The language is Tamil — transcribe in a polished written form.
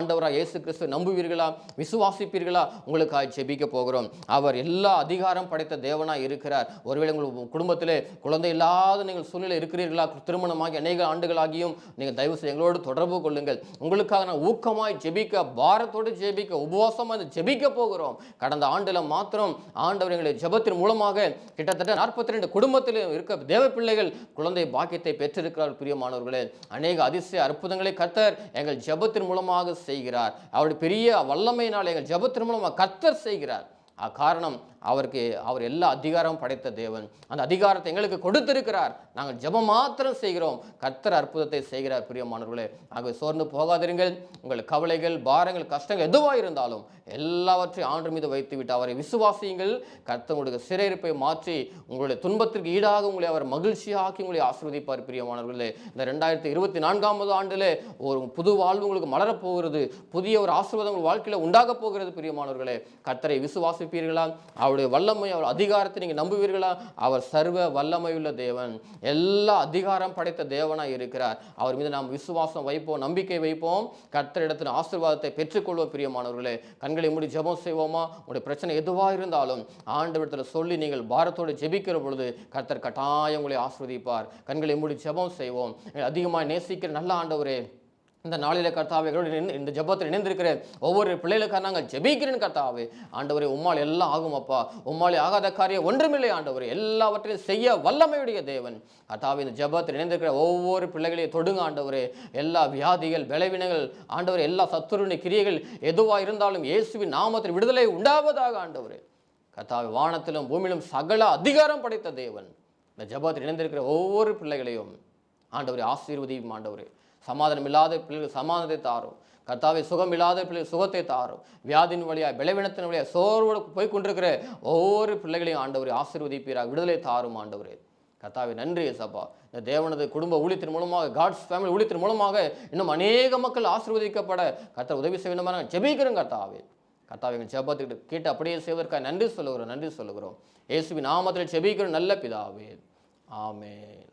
ஆண்டவராக இயேசு கிறிஸ்துவை நம்புவீர்களா, விசுவாசிப்பீர்களா? உங்களுக்காக ஜெபிக்க போகிறோம். அவர் எல்லா அதிகாரம் படைத்த தேவனாய் இருக்கிறார். ஒருவேளை உங்கள் குடும்பத்திலே குழந்தை இல்லாத நீங்கள் சூழ்நிலை இருக்கிறீர்களா? திருமணமாகி அநேக ஆண்டுகளாகியும் நீங்கள் தயவு செய்து எங்களோடு தொடர்பு கொள்ளுங்கள். உங்களுக்காக நான் ஊக்கமாய் ஜெபிக்க, பாரத்தோடு ஜெபிக்க, உபவாசமாக ஜெபிக்க போகிறோம். கடந்த ஆண்டுல மாத்திரம் ஆண்டவர் எங்களை ஜெபத்தின் மூலமாக கிட்டத்தட்ட 42 குடும்பத்தில் இருக்க தேவ பிள்ளைகள் குழந்தை பாக்கியத்தை பெற்றிருக்கிறார். பிரியமானவர்களே, அநேக அதிசய அற்புதங்களை கர்த்தர் எங்கள் ஜெபத்தின் மூலமாக செய்கிறார். அவருடைய பெரிய வல்லமையினால் எங்கள் ஜெபத்தின் மூலமாக கர்த்தர் செய்கிறார். காரணம், அவர் எல்லா அதிகாரம் படைத்த தேவன். அந்த அதிகாரத்தை எங்களுக்கு கொடுத்திருக்கிறார். நாங்கள் ஜெபம் மாத்திரம் செய்கிறோம். கர்த்தர் அற்புதத்தை செய்கிறார். பிரியமானவர்களே, ஆகவே சோர்ந்து போகாதிருங்கள். உங்கள் கவலைகள், பாரங்கள், கஷ்டங்கள் எதுவாக இருந்தாலும் எல்லாவற்றையும் ஆண்டு மீது வைத்துவிட்டு அவரை விசுவாசியுங்கள். கர்த்தர் உங்களுக்கு சிறையிருப்பை மாற்றி உங்களுடைய துன்பத்திற்கு ஈடாக உங்களை அவர் மகிழ்ச்சியாக்கி உங்களை ஆசீர்வதிப்பார். பிரியமானவர்களே, இந்த 2024 ஆண்டிலே ஒரு புது வாழ்வு உங்களுக்கு மலரப்போகிறது. புதிய ஒரு ஆசீர்வாதம் உங்கள் வாழ்க்கையில் உண்டாக போகிறது. பிரியமானவர்களே, கர்த்தரை விசுவாசிப்பீர்களா? அவருடைய வல்லமை, அவர் அதிகாரத்தை நீங்கள் நம்புவீர்களா? அவர் சர்வ வல்லமையுள்ள தேவன், எல்லா அதிகாரம் படைத்த தேவனாய் இருக்கிறார். அவர் மீது நாம் விசுவாசம் வைப்போம், நம்பிக்கை வைப்போம். கர்த்தரிடத்தில் ஆசீர்வாதத்தை பெற்றுக்கொள்வோம். பிரியமானவர்களே, கண்களை மூடி ஜெபம் செய்வோமா? உங்களுடைய பிரச்சனை எதுவாக இருந்தாலும் ஆண்டவரிடத்தில் சொல்லி நீங்கள் பாரத்தோடு ஜெபிக்கிற பொழுது கர்த்தர் கட்டாயம் உங்களை ஆசீர்வதிப்பார். கண்களை மூடி ஜெபம் செய்வோம். அதிகமாக நேசிக்கிற நல்ல ஆண்டவரே, இந்த நாளில கர்த்தாவே, இந்த ஜெபத்தில் இணைந்திருக்கிற ஒவ்வொரு பிள்ளைகளுக்காக நாங்கள் ஜெபிக்கிறேன் கர்த்தாவே. ஆண்டவரே, உம்மால் எல்லாம் ஆகும் அப்பா. உம்மாலே ஆகாத காரியம் ஒன்றுமில்லை ஆண்டவரே. எல்லாவற்றையும் செய்ய வல்லமையுடைய தேவன் கர்த்தாவே. இந்த ஜெபத்தில் இணைந்திருக்கிற ஒவ்வொரு பிள்ளைகளையும் தொடுங்க ஆண்டவரே. எல்லா வியாதிகள், விளைவினங்கள் ஆண்டவரே, எல்லா சத்துருவின் கிரியைகள் எதுவாக இருந்தாலும் இயேசுவின் நாமத்தில் விடுதலை உண்டாவதாக ஆண்டவரே. கர்த்தாவே, வானத்திலும் பூமியிலும் சகல அதிகாரம் படைத்த தேவன் இந்த ஜெபத்தில் இணைந்திருக்கிற ஒவ்வொரு பிள்ளைகளையும் ஆண்டவரே ஆசீர்வதியும். ஆண்டவரே, சமாதானம் இல்லாத பிள்ளைகள் சமாதானத்தை தாரும் கர்த்தாவே. சுகம் இல்லாத பிள்ளைகள் சுகத்தை தாரும். வியாதின் வழியாக, பலவீனத்தின் வழியாக சோர்வோடு போய் கொண்டிருக்கிற ஒவ்வொரு பிள்ளைகளையும் ஆண்டவரே ஆசீர்வதிப்பீராக, விடுதலை தாரும் ஆண்டவரே. கர்த்தாவே, நன்றி ஏசப்பா. இந்த தேவனது குடும்ப ஊழியத்தின் மூலமாக, காட்ஸ் ஃபேமிலி ஊழியத்தின் மூலமாக இன்னும் அநேக மக்கள் ஆசீர்வதிக்கப்பட கர்த்தர் உதவி செய்ய வேண்டுமா ஜெபிக்கிறோம் கர்த்தாவே. கர்த்தாவே, எங்கள் ஜெபத்துக்கு கேட்டு அப்படியே செய்வதற்காக நன்றி சொல்லுகிறோம். இயேசுவின் நாமத்தில் ஜெபிக்கிறோம் நல்ல பிதாவே. ஆமென்.